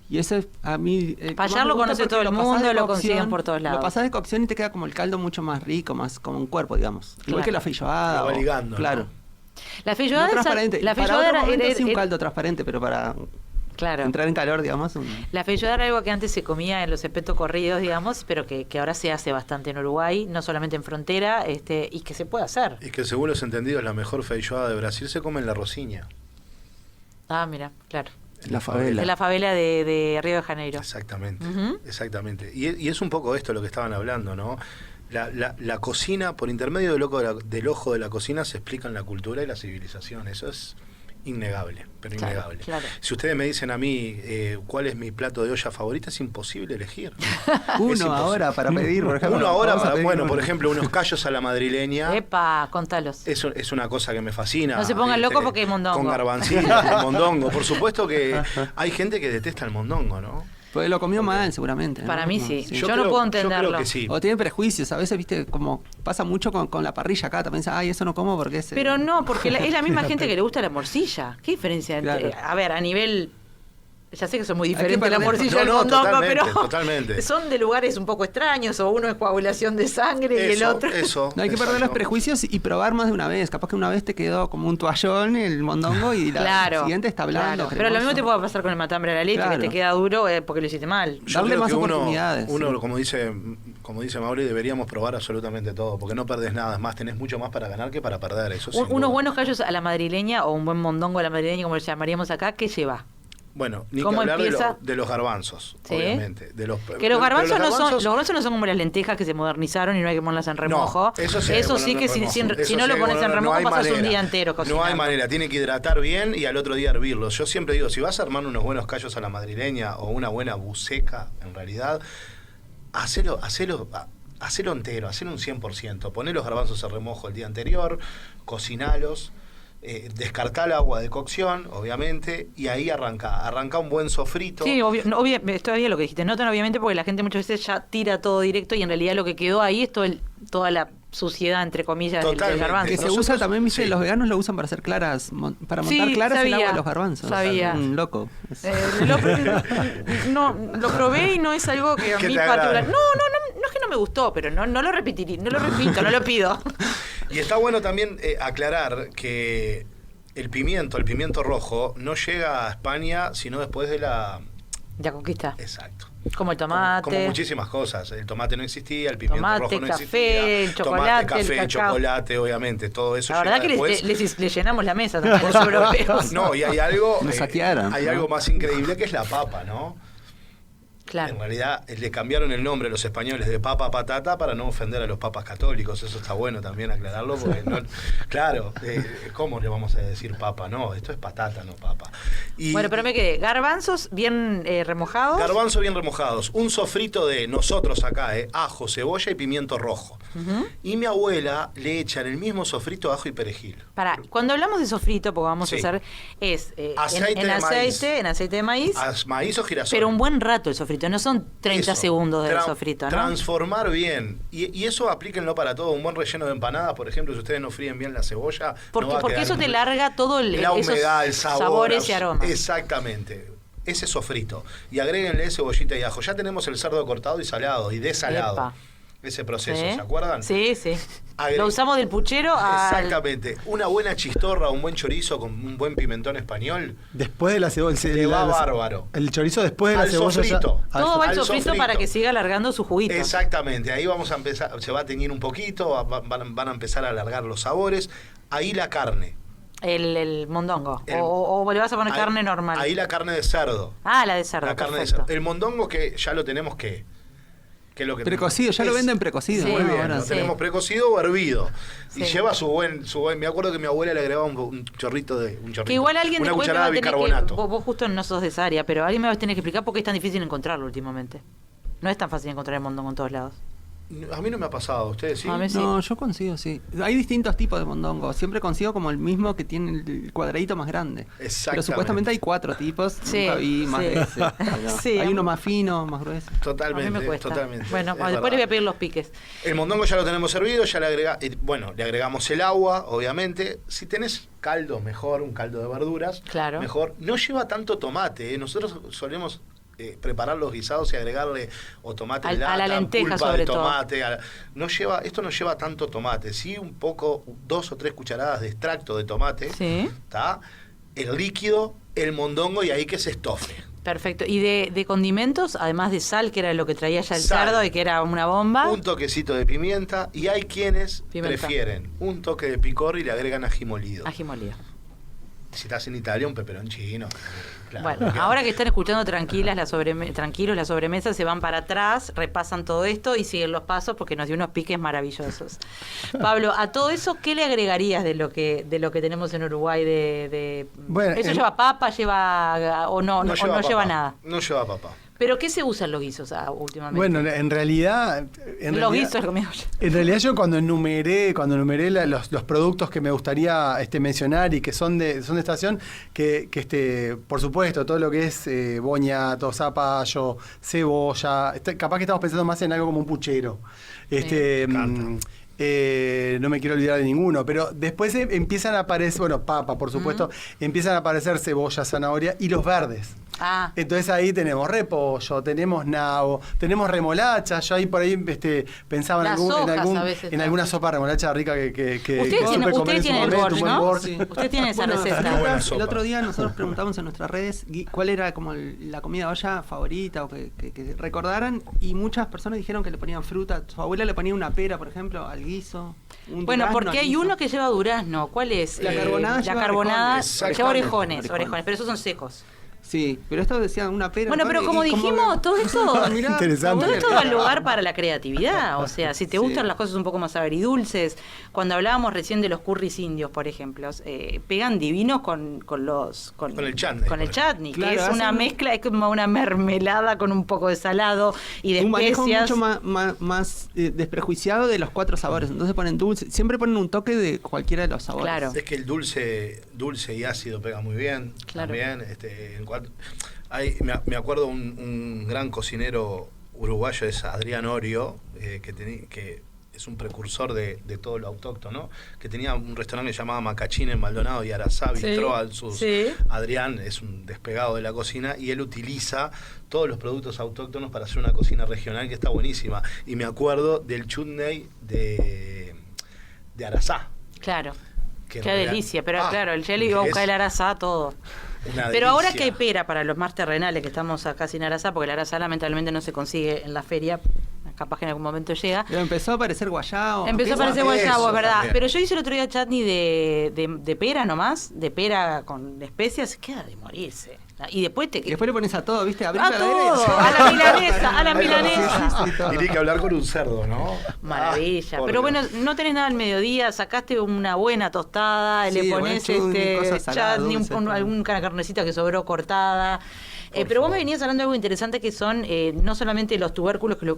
Y ese a mí... Payar lo conoce todo el mundo, lo consiguen por todos lados. Lo pasás de cocción y te queda como el caldo mucho más rico, más como un cuerpo, digamos. Igual que la feijoada. Lo va ligando, claro. ¿no? La feijoada no transparente. La para feijoada otro momento era sí un caldo transparente, pero para... Claro. Entrar en calor, digamos. La feijoada era algo que antes se comía en los espetos corridos, digamos, pero que ahora se hace bastante en Uruguay, no solamente en frontera, y que se puede hacer. Y que según los entendidos, la mejor feijoada de Brasil se come en la Rosiña. Ah, mira, claro. La favela. En la favela de Río de Janeiro. Exactamente, exactamente. Y es un poco esto lo que estaban hablando, ¿no? La cocina, por intermedio del ojo de la cocina, se explican la cultura y la civilización. Eso es innegable, pero claro, innegable. Claro. Si ustedes me dicen a mí cuál es mi plato de olla favorita, es imposible elegir. Uno ahora para pedir, por ejemplo. Uno ahora para, bueno, por ejemplo, unos callos a la madrileña. Epa, contalos. Eso es una cosa que me fascina. No se pongan locos porque hay mondongo. Con garbancillo, con mondongo. Por supuesto que hay gente que detesta el mondongo, ¿no? Pues lo comió mal, seguramente, ¿no? Para mí sí. Sí. Yo no puedo entenderlo. Yo creo que sí. O tienen prejuicios. A veces, viste, como pasa mucho con la parrilla acá. También dicen, ay, eso no como porque es... Pero no, porque es la misma gente que le gusta la morcilla. ¿Qué diferencia? Claro. A ver, a nivel... Ya sé que son muy diferentes la morcilla y el No, mondongo, pero totalmente. son de lugares un poco extraños, o uno es coagulación de sangre y el otro... No hay que perder los prejuicios y probar más de una vez. Capaz que una vez te quedó como un toallón el mondongo y la siguiente está blando. Claro. Pero lo mismo te puede pasar con el matambre a la leche, que te queda duro porque lo hiciste mal. Darle más oportunidades. Uno como dice Mauri, deberíamos probar absolutamente todo, porque no perdés nada. Es más, tenés mucho más para ganar que para perder. Eso Unos buenos callos a la madrileña, o un buen mondongo a la madrileña, como le llamaríamos acá, ¿qué lleva? Bueno, ni que hablar de los garbanzos, ¿sí? Obviamente. Que los garbanzos no son como las lentejas que se modernizaron y no hay que ponerlas en remojo. No, eso sí que si no lo pones en remojo pasas un día entero cocinando. No hay manera, tiene que hidratar bien y al otro día hervirlo. Yo siempre digo, si vas a armar unos buenos callos a la madrileña o una buena buceca, en realidad, hacelo entero, hacelo un 100%. Poné los garbanzos en remojo el día anterior, cocinalos. Descartá el agua de cocción, obviamente, y ahí arranca un buen sofrito. Sí, está bien lo que dijiste, no tan obviamente porque la gente muchas veces ya tira todo directo y en realidad lo que quedó ahí es toda la suciedad, entre comillas, del garbanzo. Que se usa también, sí. Los veganos lo usan para hacer claras, para montar claras el agua de los garbanzos. Sabía. Un loco. Lo probé y no es algo que a mí particular. No es que no me gustó, pero no lo repetiría, no lo repito, no lo pido. Y está bueno también aclarar que el pimiento rojo, no llega a España sino después de la conquista. Exacto. Como el tomate. Como muchísimas cosas. El tomate no existía, el pimiento Tomate, rojo no café, existía. el chocolate, tomate, café, el cacao. chocolate, obviamente, todo eso. La verdad llega que después. le llenamos la mesa también a los europeos. No, y hay algo. Nos saquearon, hay ¿no? algo más increíble que es la papa, ¿no? Claro. En realidad le cambiaron el nombre a los españoles de papa a patata para no ofender a los papas católicos. Eso está bueno también aclararlo, porque claro, ¿cómo le vamos a decir papa? No, esto es patata, no papa. Y Bueno, pero me quedé. Garbanzos bien remojados. garbanzo bien remojados, un sofrito de nosotros acá, ajo, cebolla y pimiento rojo. Y mi abuela le echa en el mismo sofrito ajo y perejil. Para, cuando hablamos de sofrito, porque vamos Sí. a hacer, es Aceite en de maíz. aceite de maíz, Maíz o girasol. pero un buen rato el sofrito, no son 30 Eso, segundos de sofrito, ¿no? Transformar bien. Y eso aplíquenlo para todo. Un buen relleno de empanadas, por ejemplo, si ustedes no fríen bien la cebolla. Porque, no va a porque quedar eso te muy- larga todo la humedad, el esos sabor. sabores y aromas. Exactamente. Ese sofrito. Y agréguenle cebollita y ajo. Ya tenemos el cerdo cortado y salado y desalado. Epa. Ese proceso, ¿Sí? ¿se acuerdan? Sí, sí. Agre- Lo usamos del puchero al... Exactamente. Una buena chistorra, un buen chorizo con un buen pimentón español. Después de la cebolla. Te va bárbaro. El chorizo después de la Al cebolla. sofrito. Todo va al al sofrito sofrito. para que siga alargando su juguito. Exactamente, ahí vamos a empezar, se va a teñir un poquito, van a empezar a alargar los sabores. Ahí la carne. El mondongo. El- o le vas a poner Ahí- carne normal. Ahí la carne de cerdo. Ah, la de cerdo. La carne de perfecto. cerdo. El mondongo que ya lo tenemos que es lo que Precocido, ya lo es- venden precocido. Sí. Muy bien, ahora. lo Sí. tenemos precocido o hervido. Y Sí. lleva su buen. Me acuerdo que mi abuela le agregaba un chorrito de. Que igual alguien una después me cucharada va a de tener que... bicarbonato. Vos justo no sos de esa área, pero alguien me va a tener que explicar por qué es tan difícil encontrarlo últimamente. No es tan fácil encontrar el mondongo en todos lados. A mí no me ha pasado, ¿ustedes sí? A mí sí. No, yo consigo, sí. Hay distintos tipos de mondongo. Siempre consigo como el mismo que tiene el cuadradito más grande. Exactamente. Pero supuestamente hay 4 tipos. Sí, Nunca vi más sí. de ese. Pero Sí. hay uno más fino, más grueso. A mí Totalmente, me cuesta. totalmente. Bueno, es después verdad. le voy a pedir los piques. El mondongo ya lo tenemos servido, ya le le agregamos el agua, obviamente. Si tenés caldo, mejor, un caldo de verduras, Claro. mejor. No lleva tanto tomate, Nosotros solemos preparar los guisados y agregarle o tomate en A la lata, lenteja, pulpa sobre de todo. tomate. Esto no lleva tanto tomate, sí un poco, 2 o 3 cucharadas de extracto de tomate, Sí. ¿tá? El líquido, el mondongo y ahí que se estofe. Perfecto. ¿Y de condimentos, además de sal, que era lo que traía ya el Sal. cerdo y que era una bomba? Un toquecito de pimienta y hay quienes Pimienta. prefieren un toque de picor y le agregan ají molido. Ají molido. Si estás en Italia, un peperoncino. Claro, Bueno, porque- ahora que están escuchando tranquilos la sobremesa, se van para atrás, repasan todo esto y siguen los pasos porque nos dio unos piques maravillosos. Pablo, a todo eso, ¿qué le agregarías de lo que tenemos en Uruguay Bueno, ¿Eso en- lleva papa, lleva o no lleva lleva papa, nada? No lleva papa. ¿Pero qué se usan los guisos últimamente? Bueno, en realidad. los guisos, la comida. En realidad yo cuando enumeré los productos que me gustaría mencionar y que son de estación, que por supuesto, todo lo que es boñato, zapallo, cebolla, capaz que estamos pensando más en algo como un puchero. encanta. No me quiero olvidar de ninguno, pero después empiezan a aparecer, papa, por supuesto, empiezan a aparecer cebolla, zanahoria y los verdes. Ah, Entonces ahí tenemos repollo, tenemos nabo, tenemos remolacha. Yo ahí por ahí pensaba Las hojas a veces, en ¿no? alguna sopa remolacha rica que Ustedes siempre comer en su tienen el momento, borscht, un buen ¿no? borscht. Sí. Usted tiene esa Bueno, receta. Una buena el sopa. otro día nosotros preguntamos en nuestras redes cuál era como la comida de olla favorita o que recordaran y muchas personas dijeron que le ponían fruta. Su abuela le ponía una pera, por ejemplo, al guiso. un Bueno, durazno porque al hay guiso. uno que lleva durazno. ¿Cuál es? La carbonada La lleva carbonada orejones. lleva Exactamente. orejones, pero esos son secos. Sí, pero esto decía una pera. Bueno, pero como y dijimos, todo esto... Mirá, Interesante. Todo esto da lugar para la creatividad, o sea, si te gustan las cosas un poco más agridulces, cuando hablábamos recién de los curris indios, por ejemplo, pegan divinos con el chutney, con el por chutney, que Claro, es una hacen- mezcla, es como una mermelada con un poco de salado y de un manejo especias. mucho más desprejuiciado de los 4 sabores. Entonces ponen dulce, siempre ponen un toque de cualquiera de los sabores. Claro. Es que el dulce y ácido pega muy bien. Claro. También, me acuerdo un gran cocinero uruguayo, es Adrián Orio, que es un precursor de todo lo autóctono, que tenía un restaurante que se llamaba Macachín en Maldonado y Arazá, Bistró al sus. sí. Adrián es un despegado de la cocina y él utiliza todos los productos autóctonos para hacer una cocina regional que está buenísima. Y me acuerdo del chutney de Arazá. Claro. que Qué en realidad- delicia, pero Ah, claro, el jelly iba a que buscar es- el arazá todo. Una Pero ahora delicia. que hay pera para los más terrenales, que estamos acá sin arazá, porque la arazá lamentablemente no se consigue en la feria, capaz que en algún momento llega. Pero empezó a aparecer guayabo. Empezó a parecer Eso guayabo, es verdad. también. Pero yo hice el otro día chutney de pera nomás, de pera con especias, queda de morirse. Y después Y después le pones a todo, ¿viste? Abrir a la todo, heladera. a la milanesa, a la milanesa. Sí, todo. Tiene que hablar con un cerdo, ¿no? Maravilla. Ah, Pero por bueno, Dios. no tenés nada al mediodía, sacaste una buena tostada, Sí, le pones buen chutney, cosas saladas, chutney, dulces, todo. alguna carnecita que sobró cortada. Pero vos me venías hablando de algo interesante que son no solamente los tubérculos, que lo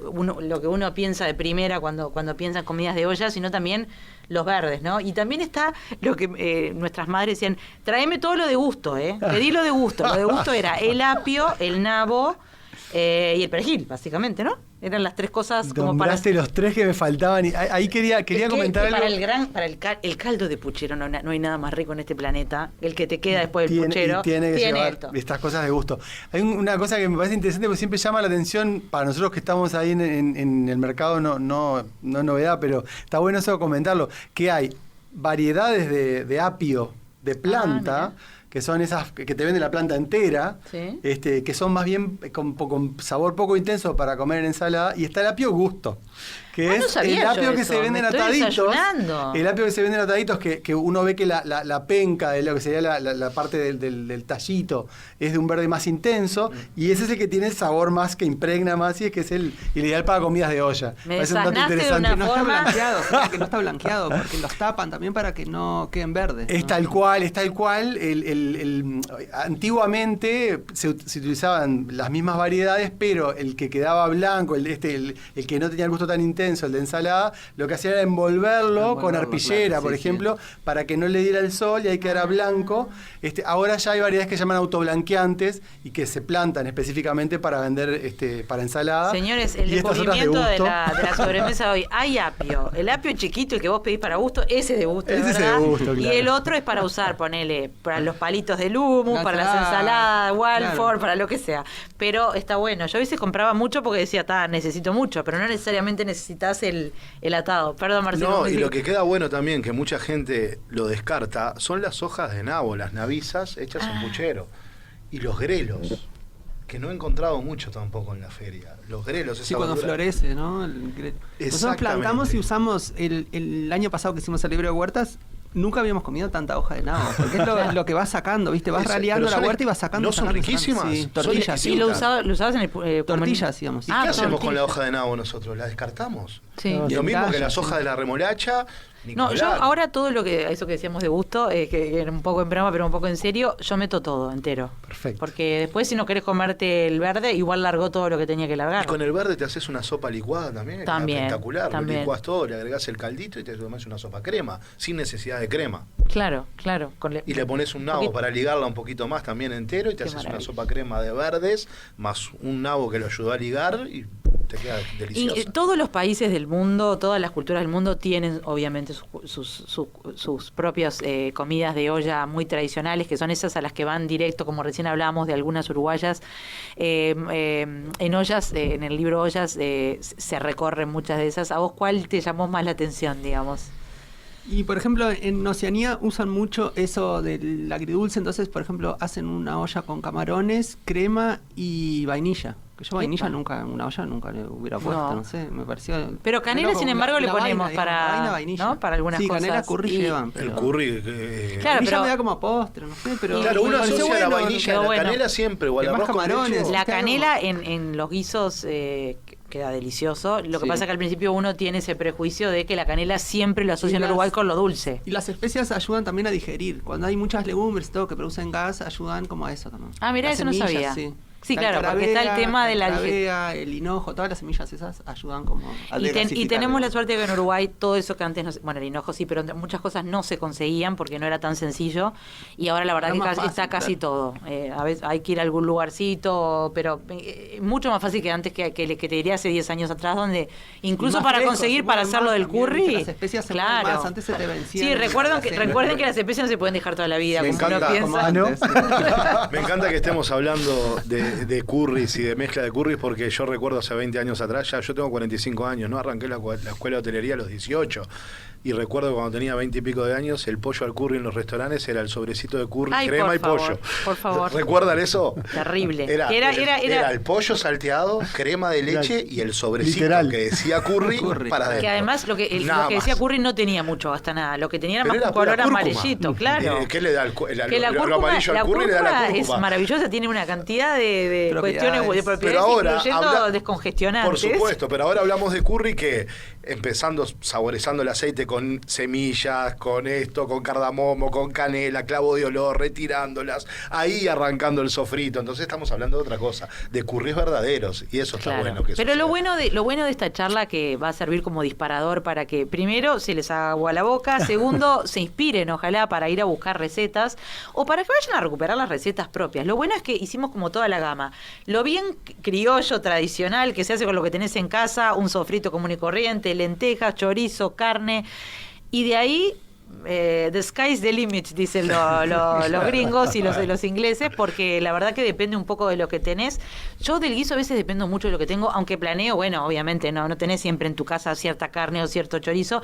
que uno piensa de primera cuando piensa en comidas de olla, sino también los verdes, ¿no? Y también está lo que nuestras madres decían, tráeme todo lo de gusto, pedí lo de gusto. Lo de gusto era el apio, el nabo y el perejil, básicamente, ¿no? Eran las tres cosas como para... Nombraste los tres que me faltaban. Y ahí quería Es que comentar algo. para el caldo de puchero no hay nada más rico en este planeta. El que te queda después del Tiene puchero que llevar esto. estas cosas de gusto. Hay una cosa que me parece interesante porque siempre llama la atención para nosotros que estamos ahí en el mercado, no es novedad, pero está bueno eso comentarlo, que hay variedades de apio de planta, que son esas que te venden la planta entera, Sí. que son más bien con sabor poco intenso para comer en ensalada, y está el apio gusto, que No es sabía el yo apio que eso, se venden me estoy ataditos. desayunando. El apio que se venden ataditos, que uno ve que la penca de lo que sería la parte del tallito es de un verde más intenso, y ese es el que tiene el sabor más, que impregna más, y es que es el ideal para comidas de olla. Me Parece un dato desasnaste de interesante. una No está forma. blanqueado, fíjate que no está blanqueado, porque los tapan también para que no queden verdes. Es ¿no? tal cual. Antiguamente se utilizaban las mismas variedades, pero el que quedaba blanco, el que no tenía el gusto tan intenso, el de ensalada, lo que hacía era envolverlo con arpillera, claro, por sí, ejemplo, para que no le diera el sol y ahí quedara blanco. Ahora ya hay variedades que se llaman autoblanqueantes y que se plantan específicamente para vender para ensalada. Señores, el Y estas otras descubrimiento de gusto. la sobremesa hoy. Hay apio. El apio chiquito, el que vos pedís para gusto, ese de gusto, Ese es de ¿verdad? gusto, Y claro. el otro es para usar, ponele, para los palitos del hummus, La para las ensalada, ensaladas, Walford, claro. para lo que sea. Pero está bueno. Yo a veces compraba mucho porque decía, necesito mucho, pero no necesariamente necesitas el atado. Perdón, Marcelo. No, y lo que queda bueno también, que mucha gente lo descarta, son las hojas de nabo, las navizas hechas en puchero. Y los grelos, que no he encontrado mucho tampoco en la feria. Los grelos, esa Sí, cuando verdura. florece, ¿no? Nosotros Exactamente. plantamos y usamos el año pasado que hicimos el libro de huertas. Nunca habíamos comido tanta hoja de nabo, porque es lo que vas sacando, ¿viste? Vas Eso, raleando pero la son huerta y vas sacando. ¿no son sacando, riquísimas? sacando. Sí, Son tortillas. ¿Y lo exquisitas. usabas en el como en- Tortillas, digamos. ¿Y Ah, qué hacemos con tortilla. la hoja de nabo nosotros? ¿La descartamos? Sí. No, Lo mismo que tallas, las hojas sí. de la remolacha. ni No, que yo hablar. ahora todo eso que decíamos de gusto, que era un poco en broma, pero un poco en serio, yo meto todo entero. Perfecto. Porque después si no querés comerte el verde, igual largó todo lo que tenía que largar. Y con el verde te haces una sopa licuada también, que También, queda espectacular. también. Lo licuás todo, le agregás el caldito y te tomás una sopa crema, sin necesidad de crema. Claro. Y le pones un nabo Poquito. para ligarla un poquito más también entero y te Qué haces una maravilla. sopa crema de verdes, más un nabo que lo ayudó a ligar y te queda Y deliciosa. todos los países del mundo, todas las culturas del mundo tienen obviamente sus propias comidas de olla muy tradicionales, que son esas a las que van directo, como recién hablábamos de algunas uruguayas. En ollas, en el libro Ollas, se recorren muchas de esas. ¿A vos cuál te llamó más la atención, digamos? Y por ejemplo, en Oceanía usan mucho eso del agridulce, entonces, por ejemplo, hacen una olla con camarones, crema y vainilla. Que yo vainilla Epa. en una olla nunca le hubiera puesto, No. no sé, me pareció... Pero canela, Loco, sin embargo, le la ponemos vaina, para, digamos, vaina, vainilla. ¿no? Para algunas sí, cosas. canela, curry Y- llevan, El pero... curry. Claro, Vainilla pero- me da como postre, no sé, pero... Claro, uno me pareció asocia la bueno, vainilla quedó a la bueno. canela siempre, o al Que más arroz con camarones. leche. La Claro. canela en los guisos queda delicioso. Lo que Sí. pasa es que al principio uno tiene ese prejuicio de que la canela siempre lo asocia Y en las- Uruguay con lo dulce. Y las especias ayudan también a digerir. Cuando hay muchas legumbres y todo que producen gas, ayudan como a eso también. Ah, mirá, Las eso no semillas, sabía. Sí, Sí, La claro, porque está el tema de la escarabea, el hinojo, todas las semillas esas ayudan como a Y desgasificar, tenemos la digamos. suerte de que en Uruguay todo eso que antes, bueno, el hinojo sí, pero muchas cosas no se conseguían porque no era tan sencillo. Y ahora la verdad Es que más está fácil, casi todo. A veces hay que ir a algún lugarcito, pero mucho más fácil que antes, que te diría hace 10 años atrás, donde incluso Más para fresco, conseguir se para mueven hacerlo más del también, curry. ¿viste? Las especias se mueven claro. más, antes se te vencían Sí, en recuerden la que cena. las especias no se pueden dejar toda la vida, Me como uno encanta. piensa. Como antes, sí. Me encanta que estemos hablando de curries y de mezcla de curries porque yo recuerdo hace 20 años atrás, ya yo tengo 45 años, ¿no? Arranqué la escuela de hotelería a los 18. Y recuerdo cuando tenía 20 y pico de años, el pollo al curry en los restaurantes era el sobrecito de curry, Ay, crema por y favor, pollo. por favor. ¿Recuerdan eso? Terrible. Era el pollo salteado, crema de leche y el sobrecito Literal. que decía curry para adentro. Que además lo que Nada decía más. curry no tenía mucho, hasta nada. Lo que tenía era Pero más era un color pura cúrcuma. amarillito, claro. ¿Qué le da lo amarillo la al curry? Le da la cúrcuma cúrcuma. es maravillosa, tiene una cantidad de Propiedades. cuestiones, de Pero propiedades, ahora incluyendo descongestionantes. Por supuesto, pero ahora hablamos de curry que empezando saborizando el aceite con semillas, con esto, con cardamomo, con canela, clavo de olor, retirándolas, ahí arrancando el sofrito. Entonces estamos hablando de otra cosa, de currys verdaderos, y eso está Claro. bueno. Que Pero suceda. lo bueno de esta charla que va a servir como disparador para que primero se les haga agua a la boca, segundo se inspiren ojalá para ir a buscar recetas o para que vayan a recuperar las recetas propias. Lo bueno es que hicimos como toda la gama. Lo bien criollo, tradicional, que se hace con lo que tenés en casa, un sofrito común y corriente, lentejas, chorizo, carne, y de ahí the sky's the limit, dicen los gringos y los ingleses, porque la verdad que depende un poco de lo que tenés. Yo del guiso a veces dependo mucho de lo que tengo, aunque planeo, bueno, obviamente no tenés siempre en tu casa cierta carne o cierto chorizo,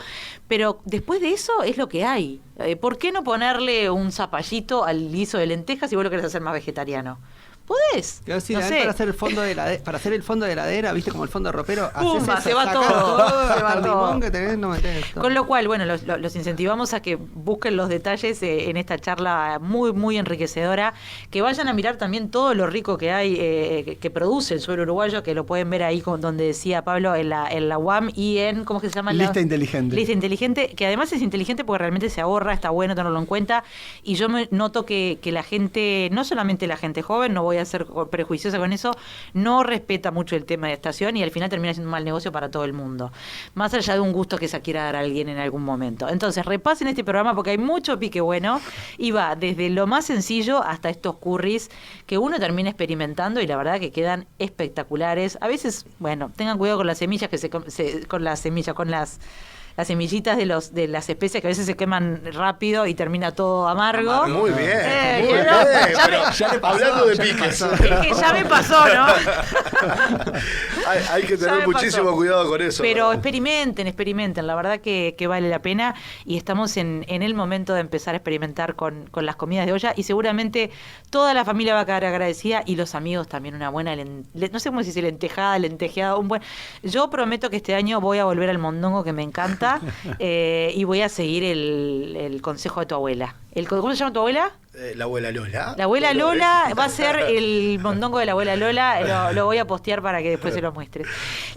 pero después de eso es lo que hay. ¿Por qué no ponerle un zapallito al guiso de lentejas si vos lo querés hacer más vegetariano? ¿Podés? Claro, sí, no sé. para hacer el fondo de para hacer el fondo de heladera, viste, como el fondo ropero, ¡Pumba! haces Se va sacás todo, se va hasta el todo. limón que tenés, no metés todo. Con lo cual, bueno, los incentivamos a que busquen los detalles en esta charla muy, muy enriquecedora, que vayan a mirar también todo lo rico que hay, que produce el suelo uruguayo, que lo pueden ver ahí donde decía Pablo, en la UAM y en, ¿cómo es que se llama? Lista inteligente. Lista inteligente, que además es inteligente porque realmente se ahorra, está bueno tenerlo en cuenta, y yo me noto que la gente, no solamente la gente joven, no voy a ser prejuiciosa con eso, no respeta mucho el tema de estación y al final termina siendo un mal negocio para todo el mundo, más allá de un gusto que se quiera dar a alguien en algún momento. Entonces repasen este programa porque hay mucho pique bueno y va desde lo más sencillo hasta estos curries que uno termina experimentando y la verdad que quedan espectaculares. A veces, bueno, tengan cuidado con las semillas con las semillitas de las especias que a veces se queman rápido y termina todo amargo. Muy bien, muy que bien. no, Pero hablando de piques. Es que ya me pasó, ¿no? hay que Ya tener me muchísimo pasó. cuidado con eso. Pero ¿no? experimenten, la verdad que vale la pena y estamos en el momento de empezar a experimentar con las comidas de olla y seguramente toda la familia va a quedar agradecida y los amigos también una buena, no sé cómo se dice, lentejeada, Yo prometo que este año voy a volver al mondongo que me encanta y voy a seguir el consejo de tu abuela. ¿Cómo se llama tu abuela? La abuela Lola. La abuela Lola va a ser el mondongo de la abuela Lola, lo voy a postear para que después se lo muestres.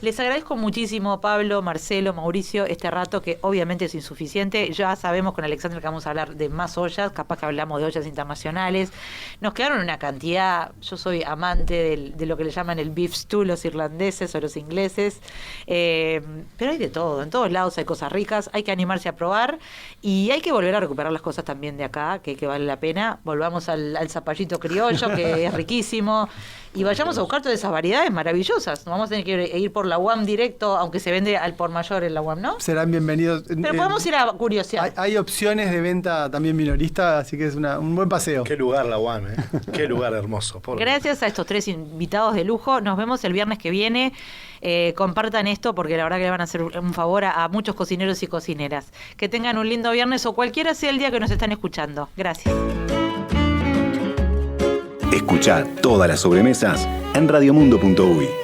Les agradezco muchísimo, Pablo, Marcelo, Mauricio, este rato que obviamente es insuficiente. Ya sabemos con Alexandra que vamos a hablar de más ollas, capaz que hablamos de ollas internacionales. Nos quedaron una cantidad, yo soy amante de lo que le llaman el beef stew, los irlandeses o los ingleses, pero hay de todo, en todos lados hay cosas ricas, hay que animarse a probar y hay que volver a recuperar las cosas también de acá, que vale la pena. Volvamos al zapallito criollo, que es riquísimo, y vayamos a buscar todas esas variedades maravillosas. No vamos a tener que ir por la UAM directo, aunque se vende al por mayor en la UAM, ¿no? Serán bienvenidos. Pero podemos ir a curiosear. Hay opciones de venta también minorista, así que es un buen paseo. Qué lugar la UAM, ¿eh? Qué lugar hermoso. Gracias a estos 3 invitados de lujo. Nos vemos el viernes que viene. Compartan esto porque la verdad que le van a hacer un favor a muchos cocineros y cocineras. Que tengan un lindo viernes o cualquiera sea el día que nos están escuchando. Gracias. Escuchá todas las sobremesas en radiomundo.uy.